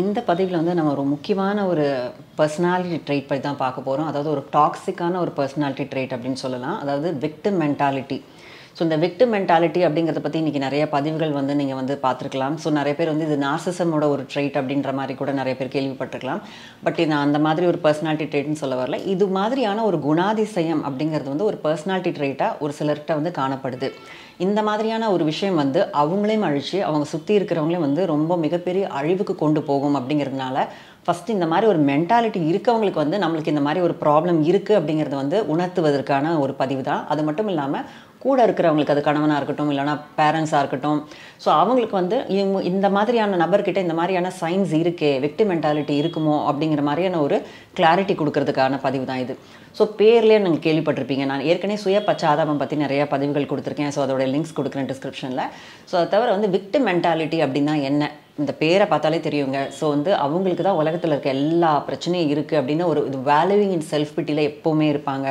இந்த பதிவில் வந்து நம்ம ஒரு முக்கியமான ஒரு பர்சனாலிட்டி ட்ரைட் பற்றி தான் பார்க்க போகிறோம். அதாவது ஒரு டாக்ஸிக்கான ஒரு பர்சனாலிட்டி ட்ரைட் அப்படின்னு சொல்லலாம். அதாவது விக்டிம் மென்டாலிட்டி. ஸோ இந்த விக்டிம் மென்டாலிட்டி அப்படிங்கிறத பற்றி இன்றைக்கி நிறைய பதிவுகள் வந்து நீங்கள் வந்து பார்த்துருக்கலாம். ஸோ நிறைய பேர் வந்து இது நார்சிசமோட ஒரு ட்ரைட் அப்படின்ற மாதிரி கூட நிறைய பேர் கேள்விப்பட்டிருக்கலாம். பட் இது அந்த மாதிரி ஒரு பர்சனாலிட்டி ட்ரைட்னு சொல்ல வரல. இது மாதிரியான ஒரு குணாதிசயம் அப்படிங்கிறது வந்து ஒரு பர்சனாலிட்டி ட்ரைட்டாக ஒரு சிலர்கிட்ட வந்து காணப்படுது. இந்த மாதிரியான ஒரு விஷயம் வந்து அவங்களையும் அழித்து அவங்க சுற்றி இருக்கிறவங்களையும் வந்து ரொம்ப மிகப்பெரிய அழிவுக்கு கொண்டு போகும். அப்படிங்கிறதுனால ஃபஸ்ட்டு இந்த மாதிரி ஒரு மென்டாலிட்டி இருக்கவங்களுக்கு வந்து நம்மளுக்கு இந்த மாதிரி ஒரு ப்ராப்ளம் இருக்குது அப்படிங்கிறத வந்து உணர்த்துவதற்கான ஒரு பதிவு தான். அது மட்டும் இல்லாமல் கூட இருக்கிறவங்களுக்கு, அது கணவனாக இருக்கட்டும் இல்லைனா பேரண்ட்ஸாக இருக்கட்டும், ஸோ அவங்களுக்கு வந்து இந்த மாதிரியான நபர்கிட்ட இந்த மாதிரியான சைன்ஸ் இருக்கே, விக்டிம் மென்டாலிட்டி இருக்குமோ அப்படிங்கிற மாதிரியான ஒரு கிளாரிட்டி கொடுக்கறதுக்கான பதிவு தான் இது. ஸோ பேர்லேயே நீங்கள் கேள்விப்பட்டிருப்பீங்க. நான் ஏற்கனவே சுய பச்சாதாபம் பற்றி நிறையா பதிவுகள் கொடுத்துருக்கேன். ஸோ அதோட லிங்க்ஸ் கொடுக்குறேன் டிஸ்கிரிப்ஷனில். ஸோ அதை தவிர வந்து விக்டிம் மென்டாலிட்டி அப்படின்னா என்ன, இந்த பேரை பார்த்தாலே தெரியுங்க. ஸோ வந்து அவங்களுக்கு தான் உலகத்தில் இருக்க எல்லா பிரச்சனையும் இருக்குது அப்படின்னு ஒரு இது வேல்யூவிங் இன் செல்ஃப் பிட்டியில் எப்போவுமே இருப்பாங்க.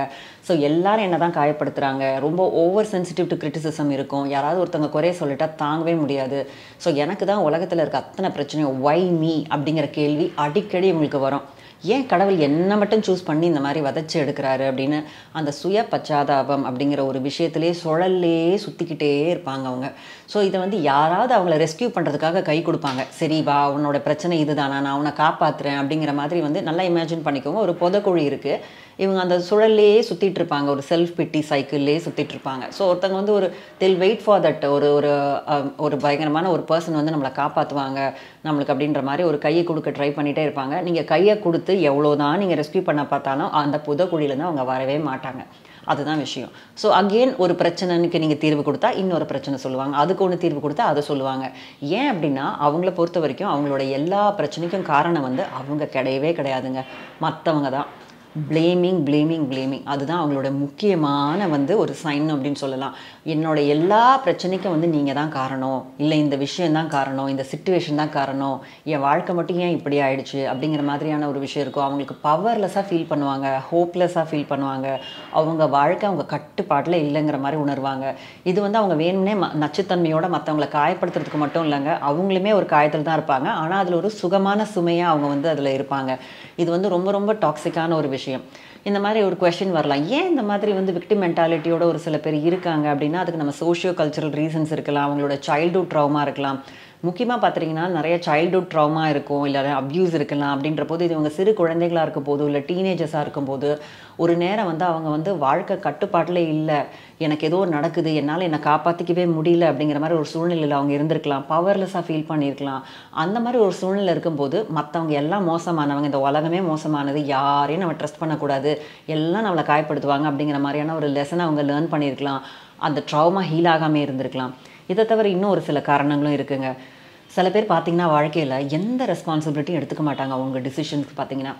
ஸோ எல்லாரும் என்ன தான் காயப்படுத்துகிறாங்க, ரொம்ப ஓவர் சென்சிட்டிவ் டு கிரிட்டிசிசம் இருக்கும். யாராவது ஒருத்தவங்க குறைய சொல்லிட்டா தாங்கவே முடியாது. ஸோ எனக்கு தான் உலகத்தில் இருக்க அத்தனை பிரச்சனையும் ஒய் மீ அப்படிங்கிற கேள்வி அடிக்கடி இவங்களுக்கு வரும். ஏன் கடவுள் என்ன மட்டும் சூஸ் பண்ணி இந்த மாதிரி வதச்சி எடுக்கிறாரு அப்படின்னு அந்த சுய பச்சாதாபம் அப்படிங்கிற ஒரு விஷயத்திலே சுழல்லே சுற்றிக்கிட்டே இருப்பாங்க அவங்க. ஸோ இதை வந்து யாராவது அவங்கள ரெஸ்கியூ பண்ணுறதுக்காக கை கொடுப்பாங்க. சரி வா, உன்னோட பிரச்சனை இதுதானா, நான் உன்னை காப்பாற்றுறேன் அப்படிங்கிற மாதிரி வந்து நல்லா இமேஜின் பண்ணிக்கோங்க. ஒரு புதக்குழி இருக்குது, இவங்க அந்த சுழல்லே சுற்றிட்டு இருப்பாங்க, ஒரு செல்ஃப் பிட்டி சைக்கிள்லே சுற்றிட்டு இருப்பாங்க. ஸோ ஒருத்தவங்க வந்து ஒரு தில் வெயிட் ஃபார் தட் ஒரு பயங்கரமான ஒரு பர்சன் வந்து நம்மளை காப்பாற்றுவாங்க நம்மளுக்கு அப்படின்ற மாதிரி ஒரு கையை கொடுக்க ட்ரை பண்ணிகிட்டே இருப்பாங்க. நீங்கள் கையை கொடுத்து எவ்வளோதான் நீங்கள் ரெஸ்கியூ பண்ண பார்த்தாலும் அந்த புதக்குழியிலேருந்து அவங்க வரவே மாட்டாங்க. அதுதான் விஷயம். ஸோ அகெயின் ஒரு பிரச்சனைக்கு நீங்கள் தீர்வு கொடுத்தா இன்னொரு பிரச்சனை சொல்லுவாங்க, அதுக்கு ஒன்று தீர்வு கொடுத்தா அதை சொல்லுவாங்க. ஏன் அப்படின்னா அவங்கள பொறுத்த வரைக்கும் அவங்களோட எல்லா பிரச்சனைக்கும் காரணம் வந்து அவங்க கிடையவே கிடையாதுங்க, மற்றவங்க தான். பிளேமிங் அதுதான் அவங்களோட முக்கியமான வந்து ஒரு சைன் அப்படின்னு சொல்லலாம். என்னோட எல்லா பிரச்சனைக்கும் வந்து நீங்கள் தான் காரணம், இல்லை இந்த விஷயந்தான் காரணம், இந்த சிச்சுவேஷன் தான் காரணம், என் வாழ்க்கை மட்டும் ஏன் இப்படி ஆயிடுச்சு அப்படிங்கிற மாதிரியான ஒரு விஷயம் இருக்கும். அவங்களுக்கு பவர்லெஸ்ஸாக ஃபீல் பண்ணுவாங்க, ஹோப்லெஸ்ஸாக ஃபீல் பண்ணுவாங்க. அவங்க வாழ்க்கை அவங்க கட்டுப்பாட்டில் இல்லைங்கிற மாதிரி உணர்வாங்க. இது வந்து அவங்க வேணும்னே நச்சுத்தன்மையோட மற்றவங்களை காயப்படுத்துறதுக்கு மட்டும் இல்லைங்க, அவங்களுமே ஒரு காயத்தில் தான் இருப்பாங்க. ஆனால் அதில் ஒரு சுகமான சுமையாக அவங்க வந்து அதில் இருப்பாங்க. இது வந்து ரொம்ப ரொம்ப டாக்ஸிக்கான ஒரு விஷயம். இந்த மாதிரி ஒரு கொஸ்டின் வரலாம், ஏன் இந்த மாதிரி வந்து விக்டிம் மென்டாலிட்டியோட ஒரு சில பேர் இருக்காங்க அப்படின்னா அதுக்கு நம்ம சோஷியோ கல்ச்சரல் ரீசன்ஸ் இருக்கலாம், அவங்களோட சைல்டுஹுட் ட்ராமா இருக்கலாம். முக்கியமாக பார்த்துட்டிங்கன்னா நிறைய சைல்டுஹுட் ட்ராமா இருக்கும், இல்லை அப்யூஸ் இருக்கலாம். அப்படின்ற போது இது இவங்க சிறு குழந்தைகளாக இருக்கும் போது இல்லை டீனேஜர்ஸாக இருக்கும்போது ஒரு நேரம் வந்து அவங்க வந்து வாழ்க்கை கட்டுப்பாட்டில் இல்லை, எனக்கு ஏதோ நடக்குது, என்னால் என்னை காப்பாற்றிக்கவே முடியல அப்படிங்கிற மாதிரி ஒரு சூழ்நிலையில் அவங்க இருந்திருக்கலாம், பவர்லெஸ்ஸாக ஃபீல் பண்ணியிருக்கலாம். அந்த மாதிரி ஒரு சூழ்நிலை இருக்கும்போது மற்றவங்க எல்லாம் மோசமானவங்க, இந்த உலகமே மோசமானது, யாரையும் நம்ம ட்ரஸ்ட் பண்ணக்கூடாது, எல்லாம் நம்மளை காயப்படுத்துவாங்க அப்படிங்கிற மாதிரியான ஒரு லெசனை அவங்க லேர்ன் பண்ணியிருக்கலாம். அந்த ட்ராமா ஹீல் ஆகாமல் இருந்திருக்கலாம். இதை தவிர இன்னும் ஒரு சில காரணங்களும் இருக்குங்க. சில பேர் பார்த்திங்கன்னா வாழ்க்கையில் எந்த ரெஸ்பான்சிபிலிட்டியும் எடுத்துக்க மாட்டாங்க. அவங்க டிசிஷன்ஸ்க்கு பார்த்திங்கன்னா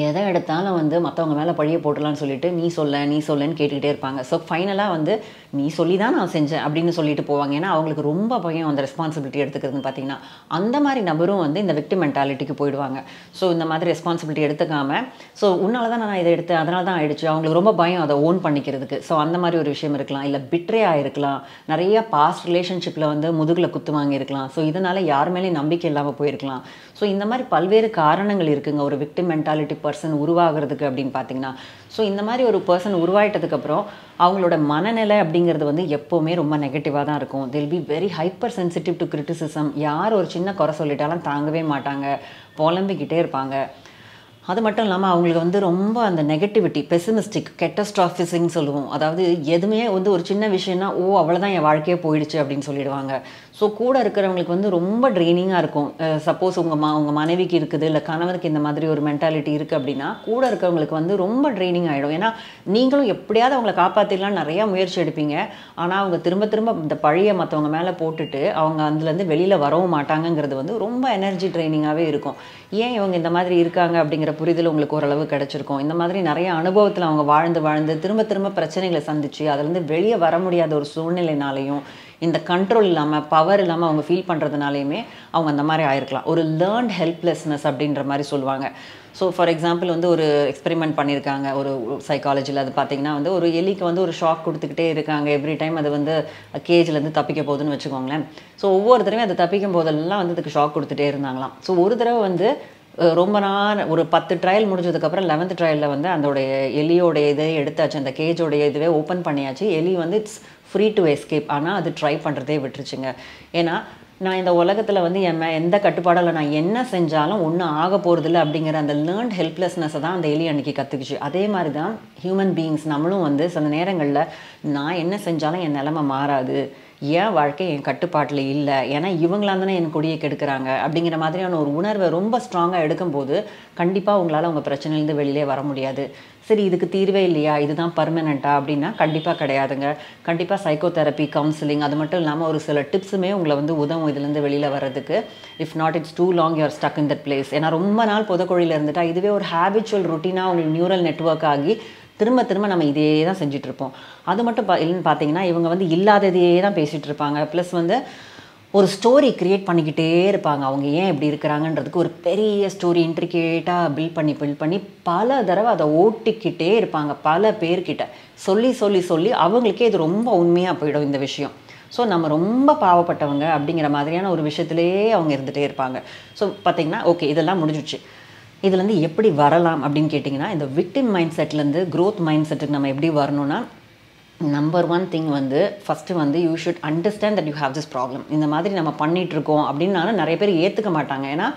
எதை எடுத்தாலும் வந்து மற்றவங்க மேலே பழிய போட்டுலான்னு சொல்லிட்டு நீ சொல்லன்னு கேட்டுக்கிட்டே இருப்பாங்க. ஸோ ஃபைனலாக வந்து நீ சொல்லி தான் நான் செஞ்சேன் அப்படின்னு சொல்லிட்டு போவாங்க. ஏன்னா அவங்களுக்கு ரொம்ப பயம் அந்த ரெஸ்பான்சிபிலிட்டி எடுத்துக்கிறதுன்னு பார்த்தீங்கன்னா. அந்த மாதிரி நபரும் வந்து இந்த விக்டிம் மென்டாலிட்டிக்கு போயிடுவாங்க. ஸோ இந்த மாதிரி ரெஸ்பான்சிபிலிட்டி எடுத்துக்காமல், ஸோ உன்னால தான் நான் இதை எடுத்தேன், அதனால தான் ஆயிடுச்சு, அவங்களுக்கு ரொம்ப பயம் அதை ஓன் பண்ணிக்கிறதுக்கு. ஸோ அந்த மாதிரி ஒரு விஷயம் இருக்கலாம். இல்லை பிட்ரே ஆகிருக்கலாம், நிறைய பாஸ்ட் ரிலேஷன்ஷிப்பில் வந்து முதுகில் குத்து வாங்கியிருக்கலாம். ஸோ இதனால் யார் மேலேயும் நம்பிக்கை இல்லாமல் போயிருக்கலாம். ஸோ இந்த மாதிரி பல்வேறு காரணங்கள் இருக்குங்க ஒரு விக்டிம் மென்டாலிட்டி பர்சன் உருவாகிறதுக்கு அப்படின்னு பார்த்தீங்கன்னா. ஸோ இந்த மாதிரி ஒரு பர்சன் உருவாயிட்டதுக்கப்புறம் அவங்களோட மனநிலை அப்படிங்கிறது வந்து எப்போவுமே ரொம்ப நெகட்டிவாக தான் இருக்கும். தில் be very hyper sensitive to criticism. யார் ஒரு சின்ன குறை சொல்லிட்டாலும் தாங்கவே மாட்டாங்க, புலம்பிக்கிட்டே இருப்பாங்க. அது மட்டும் இல்லாமல் அவங்களுக்கு வந்து ரொம்ப அந்த நெகட்டிவிட்டி, பெசிமிஸ்டிக், கெட்டஸ்ட்ராஃபிசிங்னு சொல்லுவோம். அதாவது எதுவுமே வந்து ஒரு சின்ன விஷயம்னா அவ்வளோதான் என் வாழ்க்கையே போயிடுச்சு அப்படின்னு சொல்லிடுவாங்க. ஸோ கூட இருக்கிறவங்களுக்கு வந்து ரொம்ப ட்ரெயினிங்காக இருக்கும். சப்போஸ் உங்கள் மனைவிக்கு இருக்குது இல்லை கணவனுக்கு இந்த மாதிரி ஒரு மென்டாலிட்டி இருக்குது அப்படின்னா கூட இருக்கிறவங்களுக்கு வந்து ரொம்ப ட்ரெயினிங் ஆகிடும். ஏன்னா நீங்களும் எப்படியாவது அவங்கள காப்பாற்றிடலாம் நிறையா முயற்சி எடுப்பீங்க. ஆனால் அவங்க திரும்ப திரும்ப இந்த பழியை மற்றவங்க மேலே போட்டுட்டு அவங்க அதுலேருந்து வெளியில் வரவும் மாட்டாங்கங்கிறது வந்து ரொம்ப எனர்ஜி ட்ரைனிங்காகவே இருக்கும். ஏன் இவங்க இந்த மாதிரி இருக்காங்க அப்படிங்கிற புரிதல் உங்களுக்கு ஓரளவு கிடைச்சிருக்கும். இந்த மாதிரி நிறைய அனுபவத்தில் அவங்க வாழ்ந்து திரும்ப திரும்ப பிரச்சனைகளை சந்திச்சு அதுலேருந்து வெளியே வர முடியாத ஒரு சூழ்நிலைனாலையும் இந்த கண்ட்ரோல் இல்லாமல் பவர் இல்லாமல் அவங்க ஃபீல் பண்ணுறதுனாலையுமே அவங்க அந்த மாதிரி ஆயிருக்கலாம். ஒரு லேர்ன்ட் ஹெல்ப்லெஸ்னஸ் அப்படின்ற மாதிரி சொல்லுவாங்க. ஸோ ஃபார் எக்ஸாம்பிள் வந்து ஒரு எக்ஸ்பெரிமெண்ட் பண்ணியிருக்காங்க ஒரு சைக்காலஜியில். அது பார்த்தீங்கன்னா வந்து ஒரு எலிக்கு வந்து ஒரு ஷாக் கொடுத்துக்கிட்டே இருக்காங்க எவ்ரி டைம் அது வந்து கேஜ்லேருந்து தப்பிக்க போகுதுன்னு வச்சுக்கோங்களேன். ஸோ ஒவ்வொரு தடவையும் அது தப்பிக்கும் போதெல்லாம் வந்து அதுக்கு ஷாக் கொடுத்துட்டே இருந்தாங்களாம். ஸோ ஒரு தடவை வந்து ரொம்ப நாள் ஒரு 10 ட்ரையல் முடிஞ்சதுக்கப்புறம் 11th ட்ரையலில் வந்து அதோடைய எலியோடைய இதை எடுத்தாச்சு, அந்த கேஜோடைய இதுவே ஓப்பன் பண்ணியாச்சு. எலி வந்து இட்ஸ் ஃப்ரீ டு எஸ்கேப். ஆனால் அது ட்ரை பண்ணுறதே விட்டுருச்சுங்க. ஏன்னா நான் இந்த உலகத்தில் வந்து எந்த கட்டுப்பாடில் நான் என்ன செஞ்சாலும் ஒன்றும் ஆக போகிறதில்ல அப்படிங்கிற அந்த லேர்ன்ட் ஹெல்ப்லெஸ்னஸை தான் அந்த எலி அன்றைக்கி கற்றுக்குச்சு. அதே மாதிரி தான் ஹியூமன் பீயிங்ஸ் நம்மளும் வந்து சில நேரங்களில் நான் என்ன செஞ்சாலும் என் நிலைமை மாறாது, என் வாழ்க்கை என் கட்டுப்பாட்டில் இல்லை, ஏன்னா இவங்களாம் தானே என் கொடியை கெடுக்கிறாங்க அப்படிங்கிற மாதிரியான ஒரு உணர்வை ரொம்ப ஸ்ட்ராங்காக எடுக்கும்போது கண்டிப்பாக உங்களால் உங்கள் பிரச்சனையிலேருந்து வெளியிலே வர முடியாது. சரி இதுக்கு தீர்வே இல்லையா, இதுதான் பர்மனெண்ட்டா அப்படின்னா கண்டிப்பாக கிடையாதுங்க. கண்டிப்பாக சைக்கோதெரப்பி, கவுன்சிலிங், அது மட்டும் இல்லாமல் ஒரு சில டிப்ஸுமே உங்களை வந்து உதவும் இதுலேருந்து வெளியில் வர்றதுக்கு. If not it's too long you're stuck in that place. ஏன்னா ரொம்ப நாள் புதக்குழியில் இருந்துட்டா இதுவே ஒரு ஹேபிச்சுவல் ரொட்டீனாக உங்களுக்கு நியூரல் நெட்வொர்க் ஆகி திரும்ப திரும்ப நம்ம இதே தான் செஞ்சிட்ருப்போம். அது மட்டும் இல்லைன்னு பார்த்தீங்கன்னா இவங்க வந்து இல்லாததையே தான் பேசிகிட்டு இருப்பாங்க. ப்ளஸ் வந்து ஒரு ஸ்டோரி க்ரியேட் பண்ணிக்கிட்டே இருப்பாங்க. அவங்க ஏன் இப்படி இருக்கிறாங்கன்றதுக்கு ஒரு பெரிய ஸ்டோரி இன்ட்ரிகேட்டாக பில்ட் பண்ணி பல தடவை அதை ஓட்டிக்கிட்டே இருப்பாங்க. பல பேர்கிட்ட சொல்லி அவங்களுக்கே இது ரொம்ப உண்மையாக போயிடும் இந்த விஷயம். ஸோ நம்ம ரொம்ப பாவப்பட்டவங்க அப்படிங்கிற மாதிரியான ஒரு விஷயத்துலேயே அவங்க இருந்துகிட்டே இருப்பாங்க. ஸோ பார்த்திங்கன்னா ஓகே இதெல்லாம் முடிஞ்சிடுச்சு. இதுலேருந்து எப்படி வரலாம் அப்படின்னு கேட்டிங்கன்னா இந்த விக்டிம் மைண்ட் செட்லேருந்து க்ரோத் மைண்ட் செட்டுக்கு நம்ம எப்படி வரணும்னா நம்பர் 1 திங் வந்து ஃபஸ்ட்டு வந்து you should understand that you have this problem. இந்த மாதிரி நம்ம பண்ணிகிட்ருக்கோம் அப்படின்னாலும் நிறைய பேர் ஏற்றுக்க மாட்டாங்க. ஏன்னா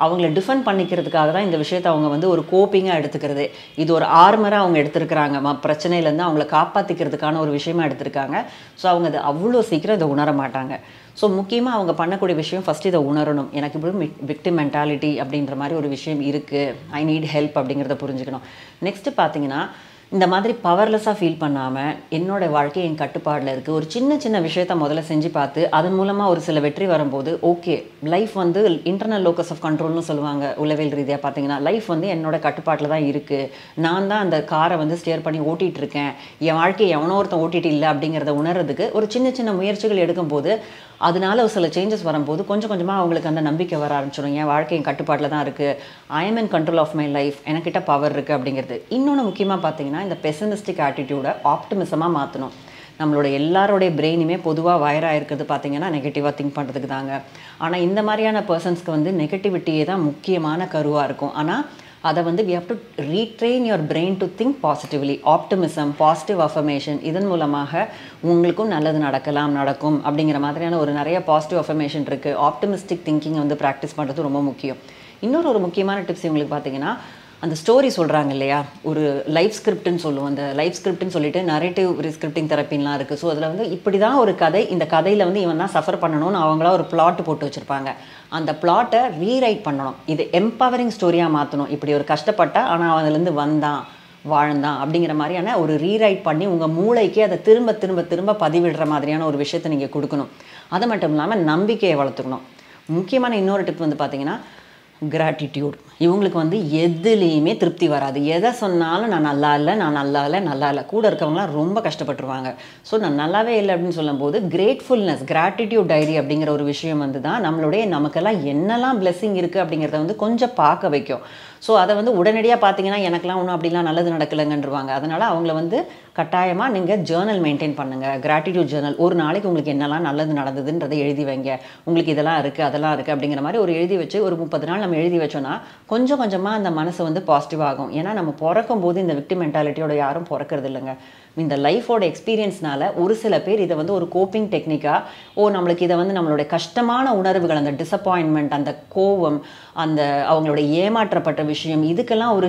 அவங்கள டிஃபெண்ட் பண்ணிக்கிறதுக்காக தான் இந்த விஷயத்தை அவங்க வந்து ஒரு கோப்பிங்காக எடுத்துக்கிறது. இது ஒரு ஆர்மராக அவங்க எடுத்துருக்கிறாங்க. பிரச்சனையிலேருந்து அவங்கள காப்பாற்றிக்கிறதுக்கான ஒரு விஷயமா எடுத்திருக்காங்க. ஸோ அவங்க அது அவ்வளோ சீக்கிரம் இதை உணர மாட்டாங்க. ஸோ முக்கியமாக அவங்க பண்ணக்கூடிய விஷயம் ஃபஸ்ட்டு இதை உணரணும். எனக்கு இப்படி விக்டிம் மென்டாலிட்டி அப்படின்ற மாதிரி ஒரு விஷயம் இருக்குது, ஐ நீட் ஹெல்ப் அப்படிங்கிறத புரிஞ்சுக்கணும். நெக்ஸ்ட்டு பார்த்தீங்கன்னா இந்த மாதிரி பவர்லெஸ்ஸாக ஃபீல் பண்ணாமல் என்னோடய வாழ்க்கை என் கட்டுப்பாடில் இருக்குது, ஒரு சின்ன விஷயத்த முதல்ல செஞ்சு பார்த்து அதன் மூலமாக ஒரு சில வெற்றி வரும்போது ஓகே லைஃப் வந்து இன்டர்னல் லோக்கஸ் ஆஃப் கண்ட்ரோல்னு சொல்லுவாங்க உளவியல் ரீதியாக. பார்த்தீங்கன்னா லைஃப் வந்து என்னோட கட்டுப்பாட்டில் தான் இருக்குது, நான் தான் அந்த காரை வந்து ஸ்டியர் பண்ணி ஓட்டிகிட்டு இருக்கேன், என் வாழ்க்கையை எவனோ ஒருத்தன் ஓட்டிகிட்டு இல்லை அப்படிங்கிறத உணர்றதுக்கு ஒரு சின்ன முயற்சிகள் எடுக்கும்போது அதனால ஒரு சில சேஞ்சஸ் வரும்போது கொஞ்சம் கொஞ்சமாக அவங்களுக்கு அந்த நம்பிக்கை வர ஆரம்பிச்சிடும். என் வாழ்க்கை என் கட்டுப்பாட்டில் தான் இருக்குது, I am in control of my life, எனக்கிட்ட பவர் இருக்குது அப்படிங்கிறது. இன்னொன்று முக்கியமாக பார்த்தீங்கன்னா இந்த பெசிமிஸ்டிக் ஆட்டிடியூடை ஆப்டிமிசமாக மாற்றணும். நம்மளோட எல்லாரோடைய பிரெயினுமே பொதுவாக வயராக இருக்கிறது பார்த்தீங்கன்னா நெகட்டிவாக திங்க் பண்ணுறதுக்கு தாங்க. ஆனால் இந்த மாதிரியான பர்சன்ஸ்க்கு வந்து நெகட்டிவிட்டியே தான் முக்கியமான கருவாக இருக்கும். ஆனால் அதை வந்து we have to retrain your brain to think positively. Optimism, positive affirmation, இதன் மூலமாக உங்களுக்கும் நல்லது நடக்கும் அப்படிங்கிற மாதிரியான ஒரு நிறைய பாசிட்டிவ் அஃபர்மேஷன் இருக்குது. ஆப்டிமிஸ்டிக் திங்கிங்கை வந்து ப்ராக்டிஸ் பண்ணுறது ரொம்ப முக்கியம். இன்னொரு முக்கியமான டிப்ஸ் இவங்களுக்கு பார்த்தீங்கன்னா அந்த ஸ்டோரி சொல்கிறாங்க இல்லையா, ஒரு லைஃப் ஸ்கிரிப்ட்னு சொல்லுவோம். அந்த லைஃப் ஸ்கிரிப்ட்னு சொல்லிட்டு நரேட்டிவ் ரீஸ்கிரிப்டிங் தெரப்பின்லாம் இருக்குது. ஸோ அதில் வந்து இப்படி தான் ஒரு கதை, இந்த கதையில் வந்து இவன் தான் சஃபர் பண்ணணும்னு அவங்களா ஒரு பிளாட் போட்டு வச்சுருப்பாங்க. அந்த பிளாட்டை ரீரைட் பண்ணணும், இது எம்பவரிங் ஸ்டோரியாக மாற்றணும். இப்படி ஒரு கஷ்டப்பட்டா ஆனால் அதுலேருந்து வாழ்ந்தான் அப்படிங்கிற மாதிரியான ஒரு ரீரைட் பண்ணி உங்கள் மூளைக்கு அதை திரும்ப பதிவிடுற மாதிரியான ஒரு விஷயத்தை நீங்கள் கொடுக்கணும். அது மட்டும் இல்லாமல் நம்பிக்கையை வளர்த்துக்கணும். முக்கியமான இன்னொரு டிப் வந்து பார்த்தீங்கன்னா கிராட்டிடியூட். இவங்களுக்கு வந்து எதுலேயுமே திருப்தி வராது. எதை சொன்னாலும் நான் நல்லா இல்லை, கூட இருக்கவங்களாம் ரொம்ப கஷ்டப்பட்டுருவாங்க. ஸோ நான் நல்லாவே இல்லை அப்படின்னு சொல்லும்போது கிரேட்ஃபுல்னஸ், கிராட்டிடியூட் டைரி அப்படிங்கிற ஒரு விஷயம் வந்து தான் நமக்கெல்லாம் என்னெல்லாம் பிளெஸிங் இருக்குது அப்படிங்கிறத வந்து கொஞ்சம் பார்க்க வைக்கும். ஸோ அதை வந்து உடனடியாக பார்த்தீங்கன்னா எனக்குலாம் ஒன்றும் அப்படிலாம் நல்லது நடக்கலைங்கன்றுவாங்க. அதனால் அவங்கள வந்து கட்டாயமாக நீங்கள் ஜேர்னல் மெயின்டைன் பண்ணுங்கள், கிராட்டிடியூட் ஜேர்னல். ஒரு நாளைக்கு உங்களுக்கு என்னெல்லாம் நல்லது நடந்ததுன்றதை எழுதி வைங்க. உங்களுக்கு இதெல்லாம் இருக்குது அதெல்லாம் இருக்குது அப்படிங்கிற மாதிரி ஒரு எழுதி வச்சு ஒரு 30 நாள் நம்ம எழுதி வச்சோன்னா கொஞ்சம் கொஞ்சமாக அந்த மனசு வந்து பாசிட்டிவ் ஆகும். ஏன்னா நம்ம பிறக்கும் போது இந்த விக்டிம் மென்டாலிட்டியோட யாரும் பிறக்கிறது இல்லைங்க. இந்த லைஃபோட எக்ஸ்பீரியன்ஸ்னால ஒரு சில பேர் இதை வந்து ஒரு கோப்பிங் டெக்னிக்காக நம்மளுக்கு இதை வந்து நம்மளுடைய கஷ்டமான உணர்வுகள், அந்த டிசப்பாயின்மெண்ட், அந்த கோவம், அந்த அவங்களோட ஏமாற்றப்பட்ட விஷயம், இதுக்கெல்லாம் ஒரு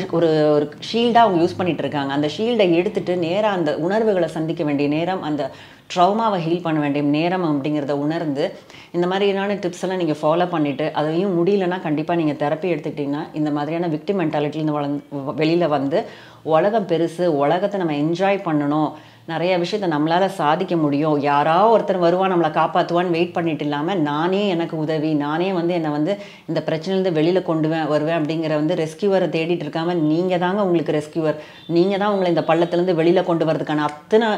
ஒரு ஷீல்டாக அவங்க யூஸ் பண்ணிட்டு இருக்காங்க. அந்த ஷீல்டை எடுத்துட்டு நேராக அந்த உணர்வுகளை சந்திக்க வேண்டிய நேரம், அந்த ட்ரௌமாவை ஹீல் பண்ண வேண்டிய நேரம் அப்படிங்கிறத உணர்ந்து இந்த மாதிரியான டிப்ஸ் எல்லாம் நீங்கள் ஃபாலோ பண்ணிவிட்டு அதையும் முடியலன்னா கண்டிப்பாக நீங்கள் தெரப்பி எடுத்துக்கிட்டிங்கன்னா இந்த மாதிரியான விக்டிம் மென்டாலிட்டிலேருந்து வெளியில் வந்து உலகம் பெருசு, உலகத்தை நம்ம என்ஜாய் பண்ணணும், நிறைய விஷயத்தை நம்மளால் சாதிக்க முடியும், யாராவது ஒருத்தர் வருவான் நம்மளை காப்பாற்றுவான்னு வெயிட் பண்ணிட்டு இல்லாமல் நானே எனக்கு உதவி, நானே வந்து என்னை வந்து இந்த பிரச்சனையிலேருந்து வெளியில் வருவேன் அப்படிங்கிற வந்து ரெஸ்கியூவரை தேடிட்டு இருக்காம நீங்கள் தாங்க உங்களுக்கு ரெஸ்கியூவர், நீங்கள் தான் உங்களை இந்த பள்ளத்துலேருந்து வெளியில் கொண்டு வரதுக்கான அத்தனை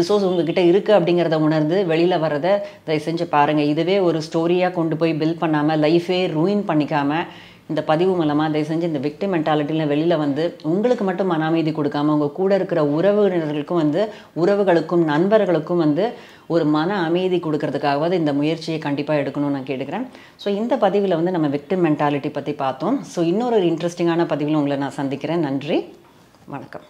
ரிசோர்ஸ் உங்ககிட்ட இருக்குது அப்படிங்கிறத உணர்ந்து வெளியில் வரதை தயவு செஞ்சு பாருங்கள். இதுவே ஒரு ஸ்டோரியாக கொண்டு போய் பில்ட் பண்ணாமல் லைஃபே ரூயின் பண்ணிக்காமல் இந்த பதிவு மூலமாக தயவு செஞ்சு இந்த விக்டிம் மென்டாலிட்டியில் வெளியில் வந்து உங்களுக்கு மட்டும் மன அமைதி கொடுக்காம உங்கள் கூட இருக்கிற உறவினர்களுக்கும் வந்து உறவுகளுக்கும் நண்பர்களுக்கும் வந்து ஒரு மன அமைதி கொடுக்கறதுக்காகவாது இந்த முயற்சியை கண்டிப்பாக எடுக்கணும்னு நான் கேட்டுக்கிறேன். ஸோ இந்த பதிவில் வந்து நம்ம விக்டிம் மென்டாலிட்டி பற்றி பார்த்தோம். ஸோ இன்னொரு இன்ட்ரெஸ்டிங்கான பதிவில் உங்களை நான் சந்திக்கிறேன். நன்றி, வணக்கம்.